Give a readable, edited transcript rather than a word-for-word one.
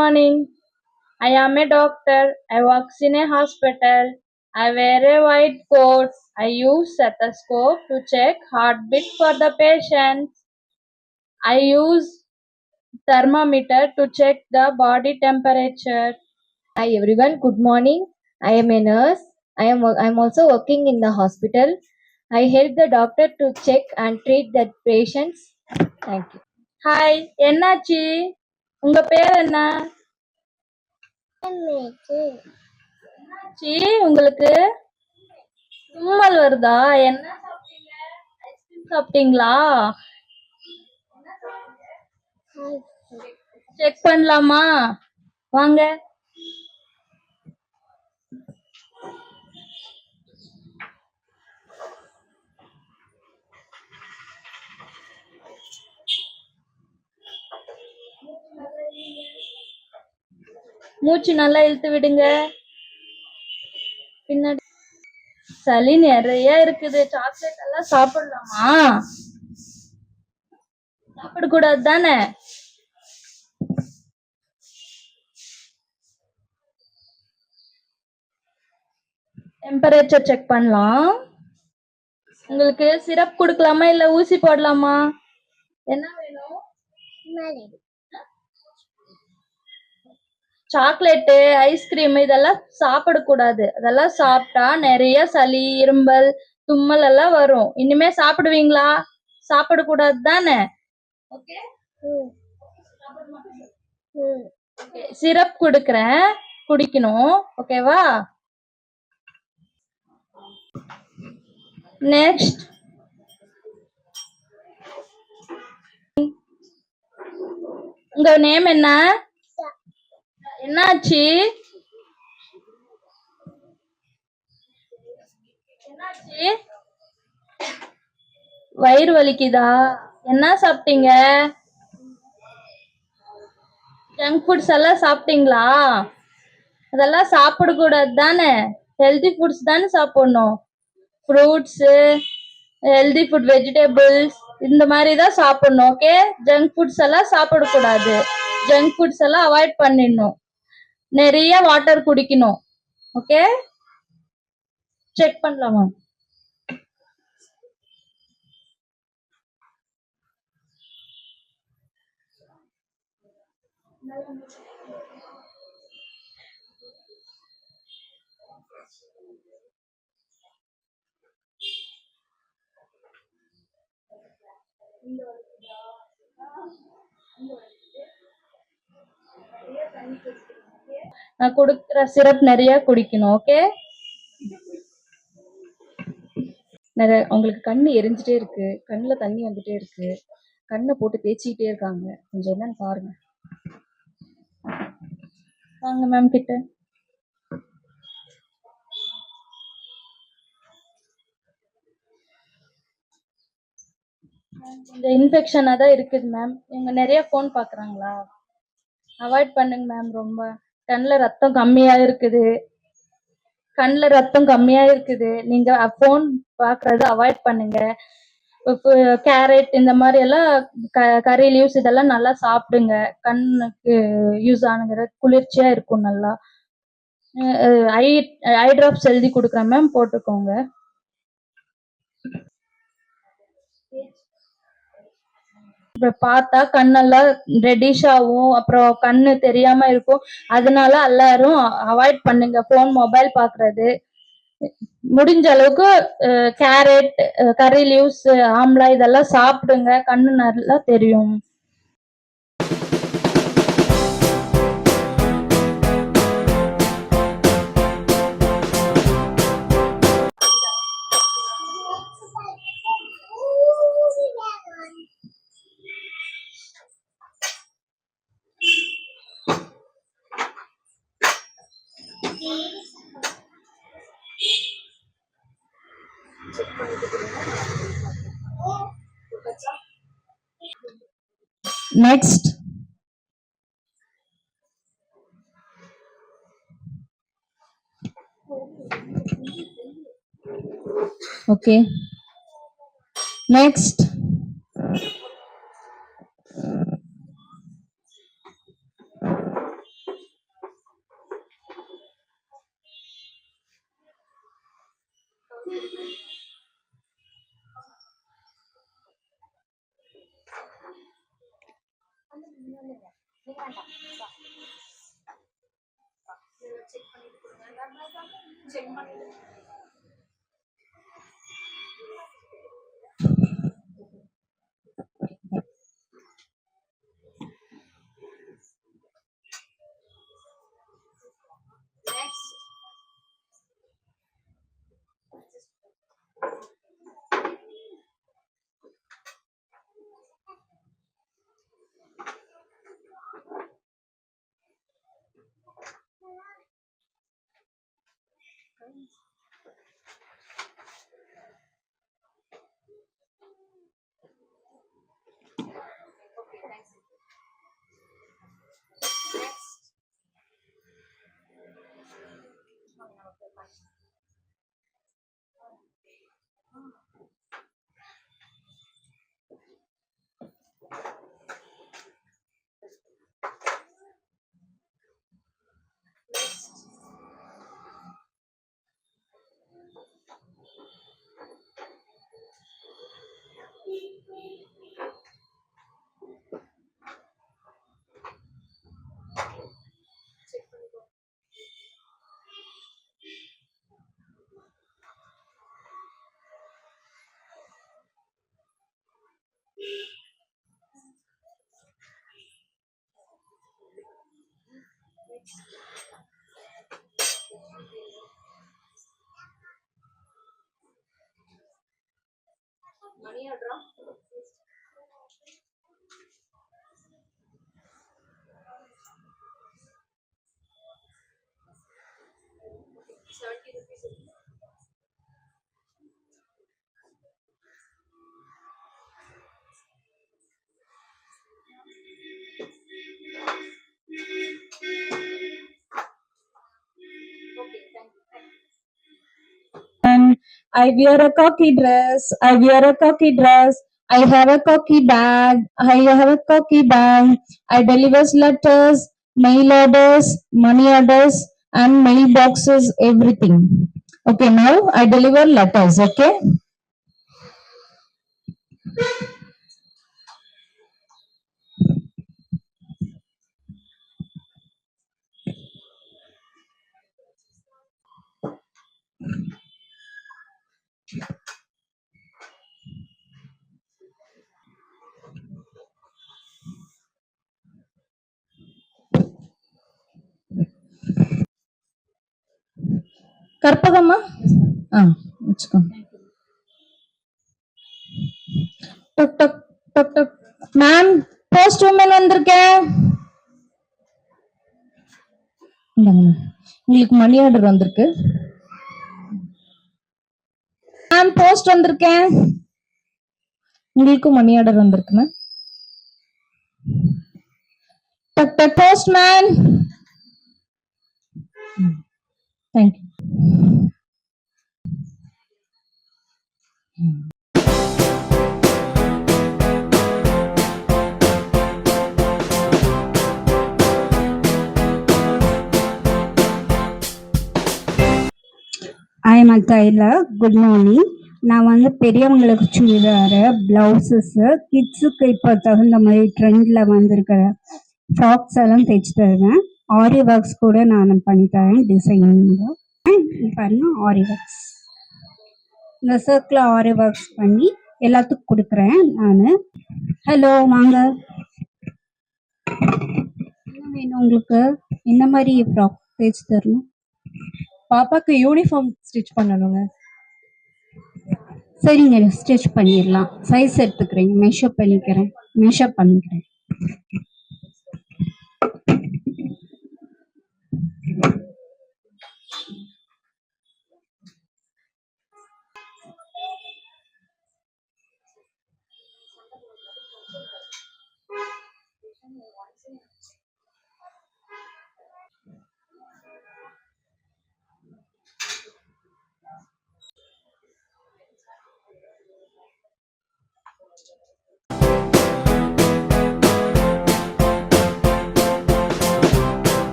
morning. I am a doctor. I work in a hospital. I wear a white coat. I use stethoscope to check heartbeat for the patient. I use thermometer to check the body temperature. Hi everyone, good morning. I am a nurse. I'm also working in the hospital. I help the doctor to check and treat the patients. Thank you. Hi, என்னாச்சு? உங்க பேர் என்ன? என்னாச்சு உங்களுக்கு? தும்மல் வருதா? என்ன சாப்பிட்டீங்க? ஐஸ்கிரீம் சாப்பிட்டீங்களா? செக் பண்ணலாமா? வாங்க. மூச்சு நல்லா இழுத்து விடுங்க. பின்னாடி சளி நிறைய இருக்குது. சாக்லேட் எல்லாம் சாப்பிடலாமா? சாப்பிடக்கூடாது தானே? டெம்பரேச்சர் செக் பண்ணலாம். உங்களுக்கு சிரப் கொடுக்கலாமா இல்ல ஊசி போடலாமா? என்ன வேணும்? சாக்லேட்டு, ஐஸ்கிரீம் இதெல்லாம் சாப்பிடக்கூடாது. அதெல்லாம் சாப்பிட்டா நிறைய சளி, இரும்பல், தும்மல் எல்லாம் வரும். இனிமே சாப்பிடுவீங்களா? சாப்பிடக்கூடாது தானே? ஓகே. சிரப் கொடுக்கறேன், குடிக்கணும். ஓகேவா? நெக்ஸ்ட். உங்க நேம் என்ன? என்னாச்சு? என்னாச்சு? வயிறு வலிக்குதா? என்ன சாப்பிட்டீங்க? ஜங்க் ஃபுட்ஸ் எல்லாம் சாப்பிட்டீங்களா? அதெல்லாம் சாப்பிடக்கூடாது தானே? ஹெல்தி ஃபுட்ஸ் தானே சாப்பிடணும். ஃப்ரூட்ஸு, ஹெல்தி ஃபுட், வெஜிடபிள்ஸ் இந்த மாதிரி தான் சாப்பிடணும். ஓகே. ஜங்க் ஃபுட்ஸ் எல்லாம் சாப்பிடக்கூடாது. ஜங்க் ஃபுட்ஸ் எல்லாம் அவாய்ட் பண்ணிடணும். நிறைய வாட்டர் குடிக்கணும். ஓகே. செக் பண்ணலாமா? நான் கொடுக்குற சிரப் நிறைய குடிக்கணும். ஓகே. உங்களுக்கு கண்ணு எரிஞ்சிட்டே இருக்கு, கண்ணுல தண்ணி வந்துட்டே இருக்கு, கண்ணை போட்டு தேய்ச்சிக்கிட்டே இருக்காங்க. கொஞ்சம் என்னன்னு பாருங்க. வாங்க மேம் கிட்ட. கொஞ்சம் இன்ஃபெக்ஷனா தான் இருக்குது மேம். இவங்க நிறைய ஃபோன் பாக்குறாங்களா? அவாய்ட் பண்ணுங்க மேம். ரொம்ப கண்ணில் ரத்தம் கம்மியா இருக்குது. நீங்க ஃபோன் பாக்குறது அவாய்ட் பண்ணுங்க. கேரட் இந்த மாதிரி எல்லாம் கறி லீவ்ஸ் இதெல்லாம் நல்லா சாப்பிடுங்க. கண்ணுக்கு யூஸ் ஆனுங்கிற குளிர்ச்சியா இருக்கும். நல்லா ஐ ஐ டிராப்ஸ் எழுதி கொடுக்குறேன் மேம், போட்டுக்கோங்க. இப்ப பார்த்தா கண்ணெல்லாம் ரெட்டிஷ் ஆகும், அப்புறம் கண்ணு தெரியாம இருக்கும். அதனால எல்லாரும் அவாய்ட் பண்ணுங்க போன், மொபைல் பாக்குறது. முடிஞ்ச அளவுக்கு கேரட், கறி லீவ்ஸ், ஆம்லா இதெல்லாம் சாப்பிடுங்க. கண்ணு நல்லா தெரியும். Next. Okay. Next. And I wear a cocky dress. I wear a cocky dress. I have a cocky bag. I have a cocky bag. I deliver letters, mail orders, money orders, and mailboxes, everything. Okay, now I deliver letters. Okay. கற்பகம்மா வச்சுக்கோ. டக் டக் டக் டக். Ma'am, post woman வந்திருக்கேன். இந்தாங்க ma'am. உங்களுக்கு money order வந்திருக்கு. மேம், போஸ்ட் வந்திருக்கேன். உங்களுக்கு மணி ஆர்டர் வந்திருக்கு மேம். டக் டக் post man. Thank you. I am tailor. Good morning. நான் வந்து பெரியவங்களுக்கு சுடிதாரு, ப்ளவுசஸ்ஸு, கிட்ஸுக்கு இப்போ தகுந்த மாதிரி ட்ரெண்டில் வந்திருக்கிற ஃப்ராக்ஸ் எல்லாம் தைச்சு தருவேன். ஆரி ஒர்க்ஸ் கூட நான் பண்ணி தரேன். டிசைனிங் பாருங்க, ஆரி ஒர்க்ஸ். இந்த சர்க்கிள் ஆரி ஒர்க்ஸ் பண்ணி எல்லாத்துக்கும் கொடுக்குறேன் நான். ஹலோ, வாங்க. என்ன வேணும் உங்களுக்கு? என்ன மாதிரி ஃப்ராக் தைச்சு தரணும்? பாப்பாக்கு யூனிஃபார்ம் ஸ்டிச் பண்ணணுங்க. சரிங்க, ஸ்டிச் பண்ணிடலாம். சைஸ் எடுத்துக்கிறேன், மெஷர் பண்ணிக்கிறேன்.